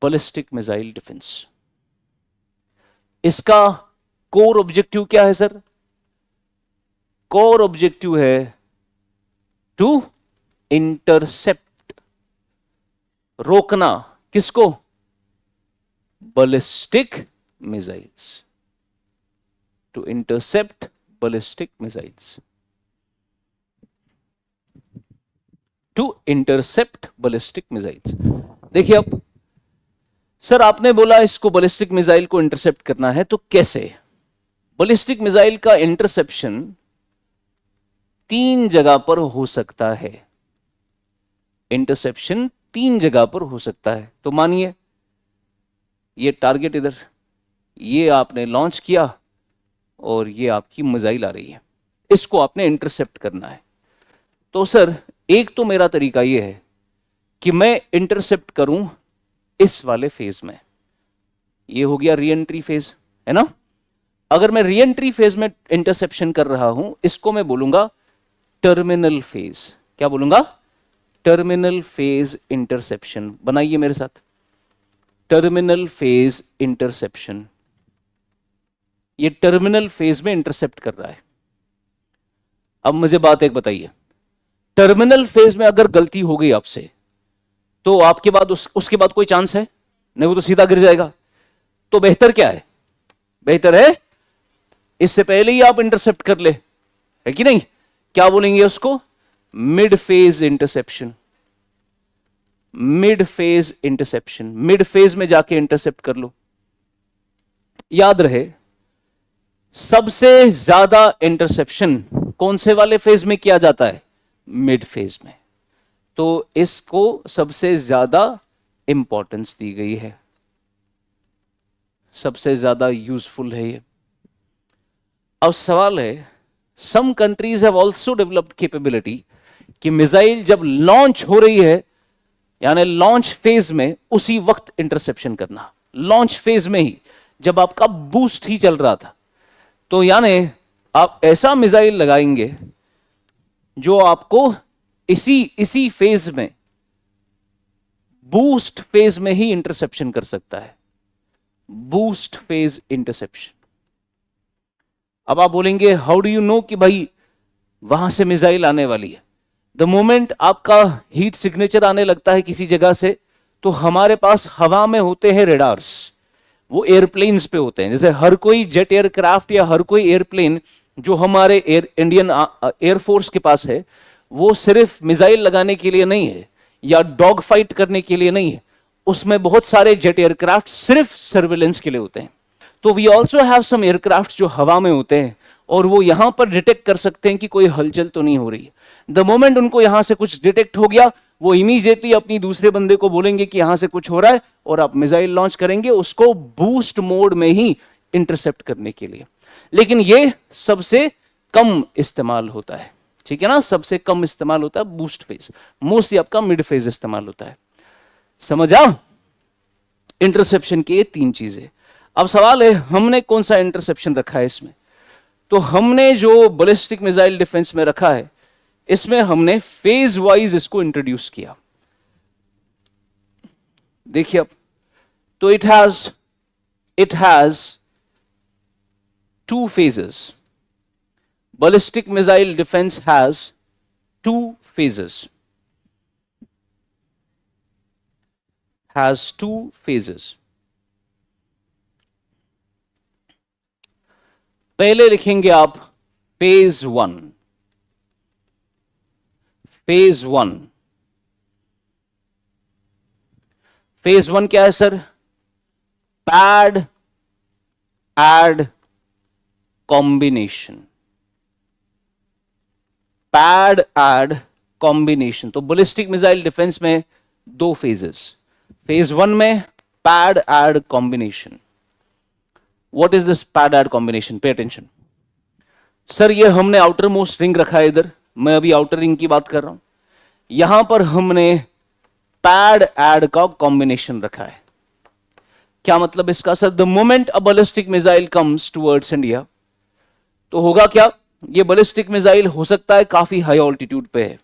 Ballistic missile defence. इसका core objective क्या है सर? कोर ऑब्जेक्टिव है टू इंटरसेप्ट, रोकना किसको? Ballistic missiles, to intercept ballistic missiles, to intercept ballistic missiles. देखिए अब सर आपने बोला इसको बैलिस्टिक मिसाइल को इंटरसेप्ट करना है, तो कैसे? बैलिस्टिक मिसाइल का इंटरसेप्शन 3 जगह पर हो सकता है। इंटरसेप्शन 3 जगह पर हो सकता है। तो मानिए ये टारगेट इधर, ये आपने लॉन्च किया और ये आपकी मिसाइल आ रही है, इसको आपने इंटरसेप्ट करना है। तो सर एक तो मेरा तरीका ये है कि मैं इंटरसेप्ट करूं इस वाले फेज में, ये हो गया री एंट्री फेज, है ना? अगर मैं री एंट्री फेज में इंटरसेप्शन कर रहा हूं, इसको मैं बोलूंगा टर्मिनल फेज। क्या बोलूंगा? Terminal phase interception. बनाइए मेरे साथ, टर्मिनल फेज इंटरसेप्शन। ये टर्मिनल फेज में इंटरसेप्ट कर रहा है। अब मुझे बात एक बताइए, टर्मिनल फेज में अगर गलती हो गई आपसे, तो आपके बाद उसके बाद कोई चांस है नहीं, वो तो सीधा गिर जाएगा। तो बेहतर क्या है? बेहतर है इससे पहले ही आप इंटरसेप्ट कर ले, है कि नहीं? क्या बोलेंगे उसको? Mid phase interception. Mid phase interception, mid phase में जाके इंटरसेप्ट कर लो। याद रहे सबसे ज्यादा इंटरसेप्शन कौन से वाले फेज में किया जाता है? मिड फेज में। तो इसको सबसे ज्यादा इंपॉर्टेंस दी गई है, सबसे ज्यादा यूजफुल है ये। अब सवाल है, some countries have also developed capability कि मिसाइल जब लॉन्च हो रही है, यानी लॉन्च फेज में, उसी वक्त इंटरसेप्शन करना। लॉन्च फेज में ही, जब आपका बूस्ट ही चल रहा था, तो यानी आप ऐसा मिसाइल लगाएंगे जो आपको इसी फेज में, बूस्ट फेज में ही इंटरसेप्शन कर सकता है। Boost phase interception. अब आप बोलेंगे हाउ डू यू नो कि भाई वहां से मिसाइल आने वाली है? द मोमेंट आपका हीट सिग्नेचर आने लगता है किसी जगह से, तो हमारे पास हवा में होते हैं रेडार्स, वो एयरप्लेन्स पे होते हैं। जैसे हर कोई जेट एयरक्राफ्ट या हर कोई एयरप्लेन जो हमारे इंडियन एयरफोर्स के पास है, वो सिर्फ मिसाइल लगाने के लिए नहीं है या डॉग फाइट करने के लिए नहीं है। उसमें बहुत सारे जेट एयरक्राफ्ट सिर्फ सर्वेलेंस के लिए होते हैं। तो we also have some aircraft जो हवा में होते हैं और वो यहां पर डिटेक्ट कर सकते हैं कि कोई हलचल तो नहीं हो रही है। द मोमेंट उनको यहां से कुछ डिटेक्ट हो गया, वो इमीडिएटली अपनी दूसरे बंदे को बोलेंगे कि यहां से कुछ हो रहा है, और आप मिसाइल लॉन्च करेंगे उसको बूस्ट मोड में ही इंटरसेप्ट करने के लिए। लेकिन ये सबसे कम इस्तेमाल होता है, ठीक है ना? सबसे कम इस्तेमाल होता है बूस्ट फेज, मोस्टली आपका मिड फेज इस्तेमाल होता है। समझा? इंटरसेप्शन की ये 3 चीजें। अब सवाल है हमने कौन सा इंटरसेप्शन रखा है इसमें? तो हमने जो बैलिस्टिक मिसाइल डिफेंस में रखा है, इसमें हमने फेज वाइज इसको इंट्रोड्यूस किया। देखिए अब, तो it has 2 phases. Ballistic missile defense has 2 phases. Has 2 phases. पहले लिखेंगे आप फेज 1। फेज 1। फेज 1 क्या है sir? PAD AAD combination. PAD AAD combination. तो बैलिस्टिक मिसाइल डिफेंस में 2 फेजेस। फेज 1 में PAD AAD combination. What is this PAD AAD combination? Pay attention sir. ये हमने आउटर मोस्ट रिंग रखा है इधर, मैं अभी आउटर रिंग की बात कर रहा हूं। यहां पर हमने पैड एड का कॉम्बिनेशन रखा है। क्या मतलब इसका sir? The moment a ballistic missile comes towards India, तो होगा क्या? ये बैलिस्टिक मिसाइल हो सकता है काफी हाई ऑल्टीट्यूड पे है,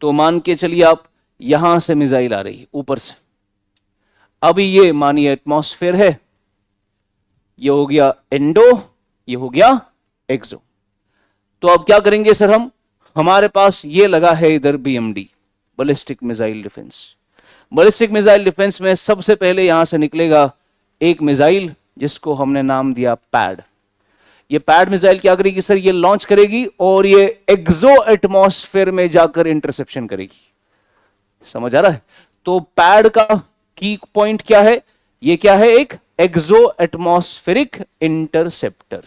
तो मान के चलिए आप यहां से मिसाइल आ रही है ऊपर से। अभी ये मानिए एटमॉस्फेयर है, ये हो गया एंडो, ये हो गया एक्सो। तो अब क्या करेंगे सर, हम हमारे पास ये लगा है इधर BMD, ballistic missile defence. Ballistic missile defence में सबसे पहले यहां से निकलेगा एक मिसाइल जिसको हमने नाम दिया पैड। ये पैड मिसाइल क्या करेगी सर, ये लॉन्च करेगी और ये एक्सो एटमॉस्फेयर में जाकर इंटरसेप्शन करेगी। समझ आ रहा है? तो पैड का की पॉइंट क्या है, ये क्या है, एक एक्सो एटमॉस्फेरिक इंटरसेप्टर।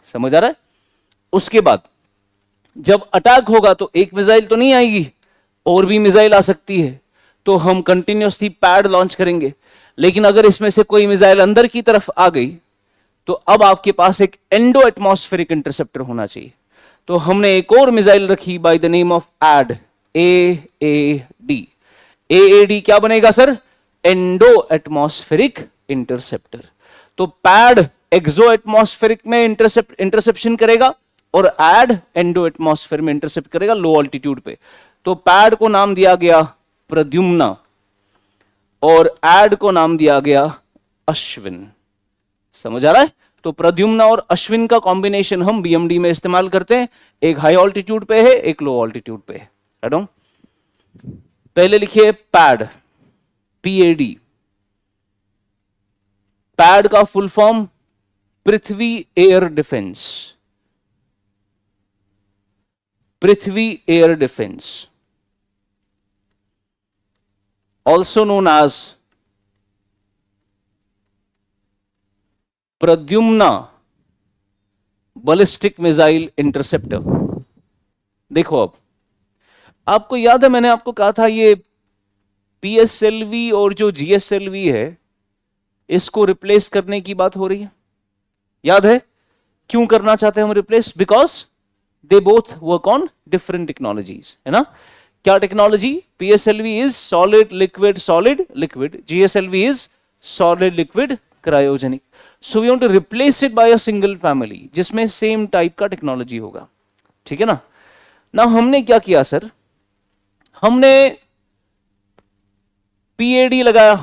समझ आ रहा है? उसके बाद जब अटैक होगा तो एक मिसाइल तो नहीं आएगी, और भी मिसाइल आ सकती है, तो हम कंटिन्यूसली पैड लॉन्च करेंगे। लेकिन अगर इसमें से कोई मिसाइल अंदर की तरफ आ गई तो अब आपके पास एक एंडो एटमॉस्फेरिक इंटरसेप्टर होना चाहिए। तो हमने एक और मिसाइल रखी by the name of AAD, AAD। AAD क्या बनेगा सर, एंडो एटमॉस्फेरिक इंटरसेप्टर। तो पैड एक्सो एटमॉस्फेरिक में इंटरसेप्शन करेगा और एड एंडो एटमॉस्फेयर में इंटरसेप्ट करेगा लो ऑल्टीट्यूड पे। तो पैड को नाम दिया गया प्रद्युम्ना और एड को नाम दिया गया अश्विन। समझ आ रहा है? तो प्रद्युम्ना और अश्विन का कॉम्बिनेशन हम बीएमडी में इस्तेमाल करते हैं। एक हाई ऑल्टीट्यूड पे है, एक लो ऑल्टीट्यूड पे है। पहले लिखिए पैड, PAD। पैड का full form Prithvi air defence, Prithvi air defence, also known as Pradyumna ballistic missile interceptor. देखो अब आपको याद है, मैंने आपको कहा था ये PSLV और जो GSLV है इसको रिप्लेस करने की बात हो रही है। याद है क्यों करना चाहते हैं हम replace? Because they both work on different technologies, है ना? क्या technology? PSLV is solid liquid solid liquid, GSLV is solid liquid cryogenic. So we want to replace it by a single family जिसमें सेम टाइप का technology होगा। ठीक है ना हमने क्या किया सर, हमने PAD लगाया,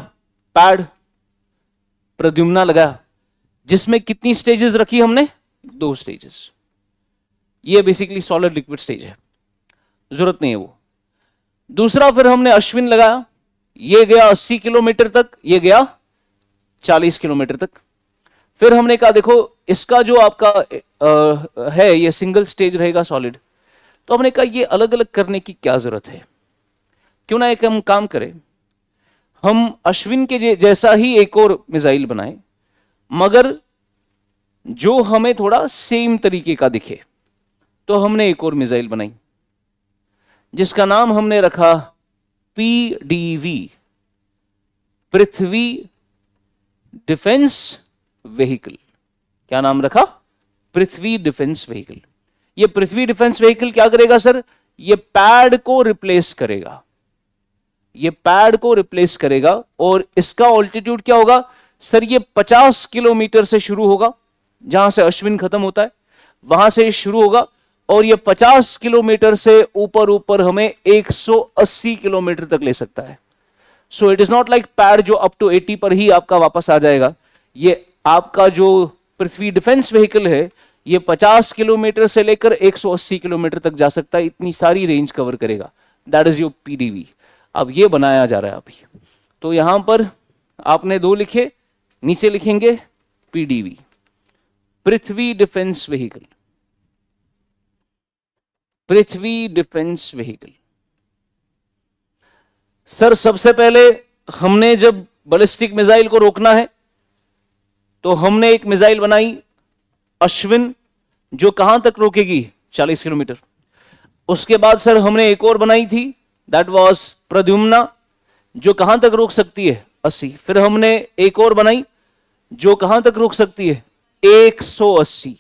पैड प्रद्युम्ना लगाया, जिसमें कितनी स्टेजेस रखी हमने? 2 स्टेजेस। ये बेसिकली सॉलिड लिक्विड स्टेज है, जरूरत नहीं है वो। दूसरा फिर हमने अश्विन लगाया, ये गया 80 किलोमीटर तक, ये गया 40 किलोमीटर तक। फिर हमने कहा देखो इसका जो आपका है ये सिंगल स्टेज रहेगा सॉलिड, तो हमने कहा ये अलग अलग करने की क्या जरूरत है, क्यों ना एक हम काम करें, हम अश्विन के जैसा ही एक और मिसाइल बनाएं मगर जो हमें थोड़ा सेम तरीके का दिखे। तो हमने एक और मिसाइल बनाई जिसका नाम हमने रखा PDV, पृथ्वी डिफेंस व्हीकल। क्या नाम रखा? पृथ्वी डिफेंस व्हीकल। ये पृथ्वी डिफेंस व्हीकल क्या करेगा सर? ये पैड को रिप्लेस करेगा, ये पैड को रिप्लेस करेगा। और इसका ऑल्टीट्यूड क्या होगा सर? ये 50 किलोमीटर से शुरू होगा, जहां से अश्विन खत्म होता है वहां से शुरू होगा, और ये 50 किलोमीटर से ऊपर ऊपर हमें 180 किलोमीटर तक ले सकता है। So it is not like pad जो अप टू 80 पर ही आपका वापस आ जाएगा। ये आपका जो पृथ्वी डिफेंस व्हीकल है ये 50 किलोमीटर से लेकर 180 किलोमीटर तक जा सकता है, इतनी सारी रेंज कवर करेगा। That is your PDV। अब ये बनाया जा रहा है अभी। तो यहां पर आपने 2 लिखे, नीचे लिखेंगे PDV, पृथ्वी डिफेंस व्हीकल, पृथ्वी डिफेंस व्हीकल। सर सबसे पहले हमने जब बैलिस्टिक मिसाइल को रोकना है तो हमने एक मिसाइल बनाई अश्विन जो कहां तक रोकेगी? 40 किलोमीटर। उसके बाद सर हमने एक और बनाई थी, दैट वाज प्रद्युम्ना, जो कहां तक रोक सकती है? 80। फिर हमने एक और बनाई जो कहां तक रोक सकती है? 180।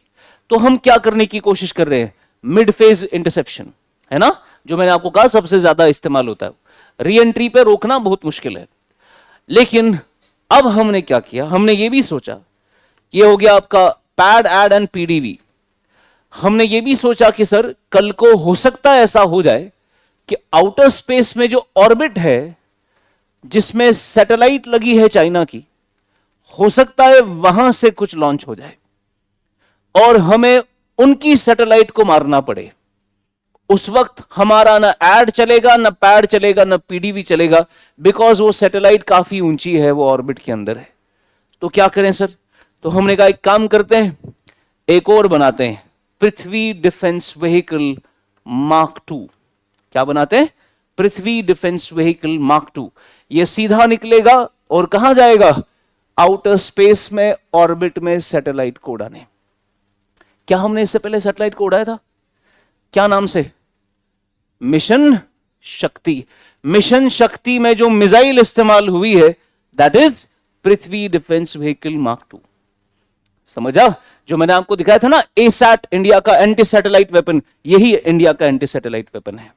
तो हम क्या करने की कोशिश कर रहे हैं? मिड फेज इंटरसेप्शन, है ना, जो मैंने आपको कहा सबसे ज्यादा इस्तेमाल होता है। री एंट्री पे रोकना बहुत मुश्किल है। लेकिन अब हमने क्या किया, हमने ये भी सोचा, ये हो गया आपका पैड, एड एंड PDV। हमने ये भी सोचा कि सर कल को हो सकता है ऐसा हो जाए कि आउटर स्पेस में जो ऑर्बिट है जिसमें सैटेलाइट लगी है चाइना की, हो सकता है वहां से कुछ लॉन्च हो जाए और हमें उनकी सैटेलाइट को मारना पड़े। उस वक्त हमारा ना ऐड चलेगा, ना पैड चलेगा, ना पीडीवी चलेगा, बिकॉज वो सैटेलाइट काफी ऊंची है, वो ऑर्बिट के अंदर है। तो क्या करें सर? तो हमने कहा एक काम करते हैं, एक और बनाते हैं, पृथ्वी डिफेंस व्हीकल मार्क 2। क्या बनाते हैं? पृथ्वी डिफेंस व्हीकल मार्क 2। ये सीधा निकलेगा और कहां जाएगा? आउटर स्पेस में, ऑर्बिट में सैटेलाइट को उड़ाने। क्या हमने इससे पहले सैटेलाइट को उड़ाया था? क्या नाम से? मिशन शक्ति। मिशन शक्ति में जो मिसाइल इस्तेमाल हुई है, that is Prithvi defence vehicle mark 2। समझा? जो मैंने आपको दिखाया था ना, एसैट, इंडिया का एंटी सैटेलाइट वेपन, यही इंडिया का एंटी सैटेलाइट वेपन है।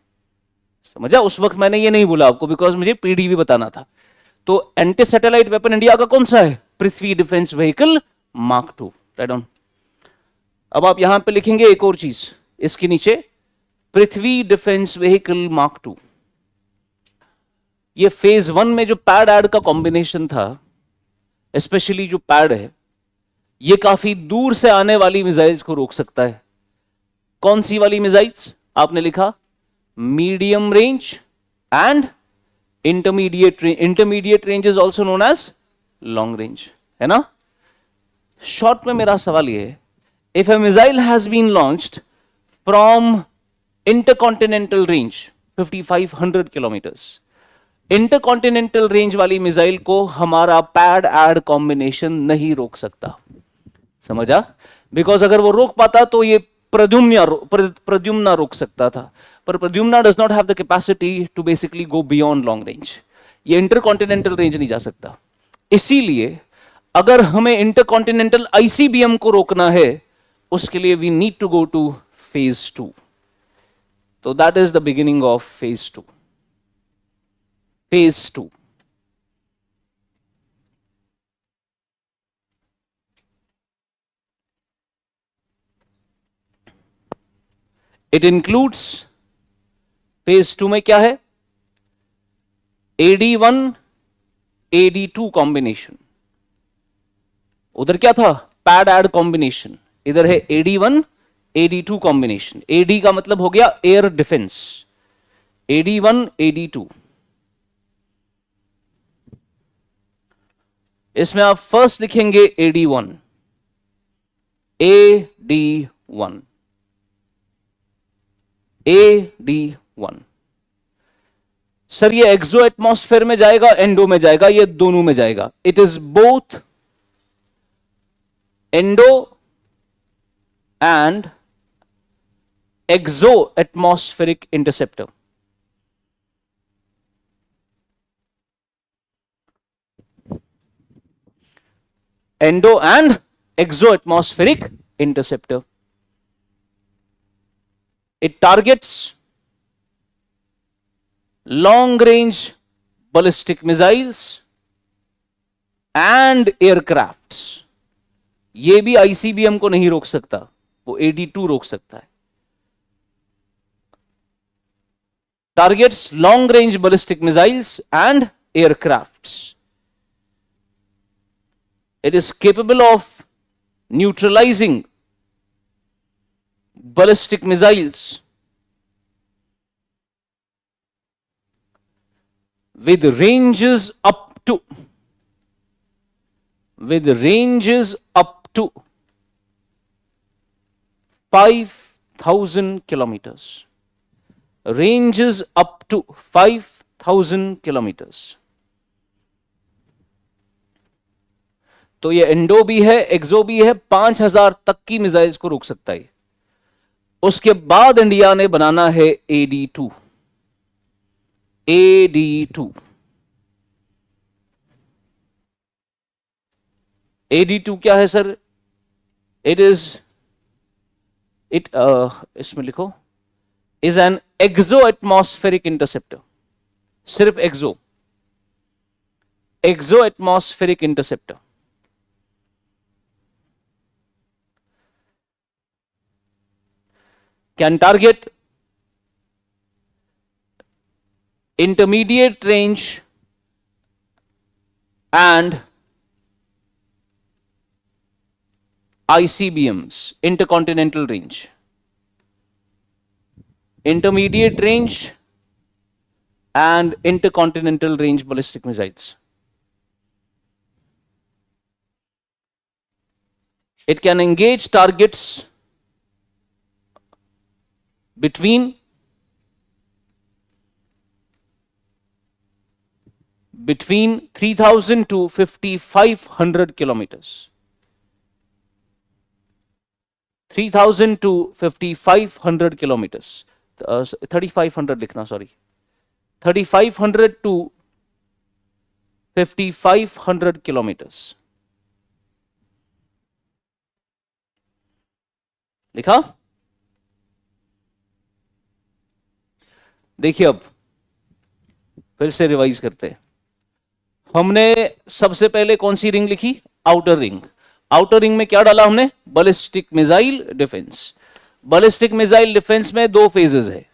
समझा? उस वक्त मैंने ये नहीं बोला आपको, बिकॉज मुझे पीडीवी बताना था। तो एंटी सैटेलाइट वेपन इंडिया का कौन सा है? Prithvi defence vehicle mark 2। Right on. अब आप यहां पे लिखेंगे एक और चीज इसके नीचे, पृथ्वी डिफेंस व्हीकल मार्क 2। ये फेज 1 में जो पैड ऐड का कॉम्बिनेशन था, स्पेशली जो पैड है, ये काफी दूर से आने वाली मिसाइल्स को रोक सकता है। कौन सी वाली मिसाइल्स? आपने लिखा medium range and intermediate range. Intermediate range is also known as long range, है ना? शॉर्ट में मेरा सवाल यह है, if a missile has been launched from intercontinental range 5500 kilometres, intercontinental range वाली मिसाइल को हमारा पैड ऐड कॉम्बिनेशन नहीं रोक सकता। समझा? बिकॉज अगर वो रोक पाता तो ये प्रद्युम्ना रोक सकता था, पर Pradyumna does not have the capacity to basically go beyond long range. ये इंटरकॉन्टिनेंटल रेंज नहीं जा सकता। इसीलिए अगर हमें इंटरकॉन्टिनेंटल आईसीबीएम को रोकना है, उसके लिए we need to go to phase 2। तो that is the beginning of phase 2। Phase 2, it includes, phase 2 में क्या है? AD1 AD2 combination. उधर क्या था? Pad add combination. इधर है AD1 AD2 कॉम्बिनेशन। AD का मतलब हो गया एयर डिफेंस, AD1 AD2। इसमें आप फर्स्ट लिखेंगे AD1, AD1, AD1। सर ये एक्सो एटमॉस्फेयर में जाएगा, एंडो में जाएगा? ये दोनों में जाएगा। It is both endo and exo atmospheric interceptor. Endo and exo atmospheric interceptor. It targets long range ballistic missiles and aircrafts। ये भी आईसीबीएम को नहीं रोक सकता, वो AD2 रोक सकता है। Targets long range ballistic missiles and aircrafts। It is capable of neutralizing ballistic missiles with ranges up to 5,000 kilometers। Ranges up to 5,000 kilometers। तो ये एंडो भी है, एक्सो भी है, 5,000 तक की मिसाइल्स को रोक सकता है। उसके बाद इंडिया ने बनाना है AD2। AD2 AD2 क्या है सर? इट इज इसमें लिखो, is an exo atmospheric interceptor. सिर्फ exo atmospheric interceptor. Can target intermediate range and ICBMs, intercontinental range, intermediate range and intercontinental range ballistic missiles. It can engage targets between 3,000 to 5,500 kilometers. 3,000 to 5,500 kilometers. 3,500 लिखना, sorry. 3,500 to 5,500 kilometers. लिखा? देखिए, अब फिर से revise करते हैं. हमने सबसे पहले कौन सी रिंग लिखी? Outer ring. आउटर रिंग में क्या डाला हमने? Ballistic missile defence. Ballistic missile defence में दो फेजेस है.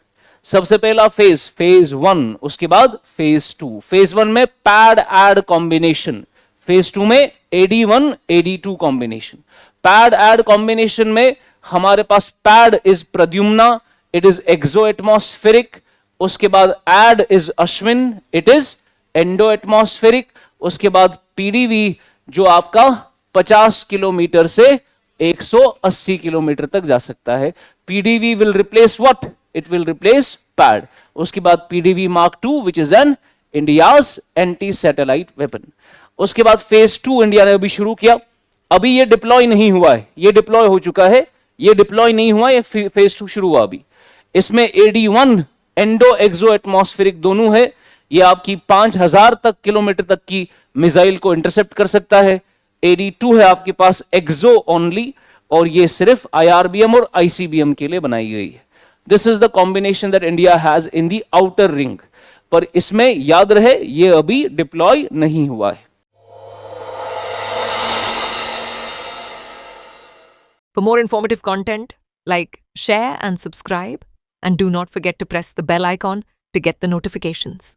सबसे पहला फेज 1, उसके बाद फेज 2. फेज 1 में पैड एड कॉम्बिनेशन, फेज 2 में AD1 AD2 combination. PAD AAD combination में हमारे पास PAD is Pradyumna, it is exo atmospheric. उसके बाद AD is Ashwin, it is endo atmospheric. उसके बाद पीडीवी जो आपका 50 किलोमीटर से 180 किलोमीटर तक जा सकता है. PDV will replace what? It will replace pad. उसके बाद PDV mark 2 which is an India's anti satellite weapon. उसके बाद फेज 2 इंडिया ने अभी शुरू किया. अभी ये डिप्लॉय नहीं हुआ है, ये डिप्लॉय हो चुका है, ये डिप्लॉय नहीं हुआ, ये फेज 2 शुरू हुआ अभी. इसमें AD1 एंडो एक्सो एटमॉस्फेरिक दोनों है. ये आपकी 5,000 तक किलोमीटर तक की मिसाइल को इंटरसेप्ट कर सकता है. AD2 है आपके पास एक्सो ओनली, और ये सिर्फ IRBM और ICBM के लिए बनाई गई है. This is the combination that India has in the outer ring. पर इसमें याद रहे ये अभी डिप्लॉय नहीं हुआ है. For more informative content, like, share and subscribe, and do not forget to press the bell icon to get the notifications.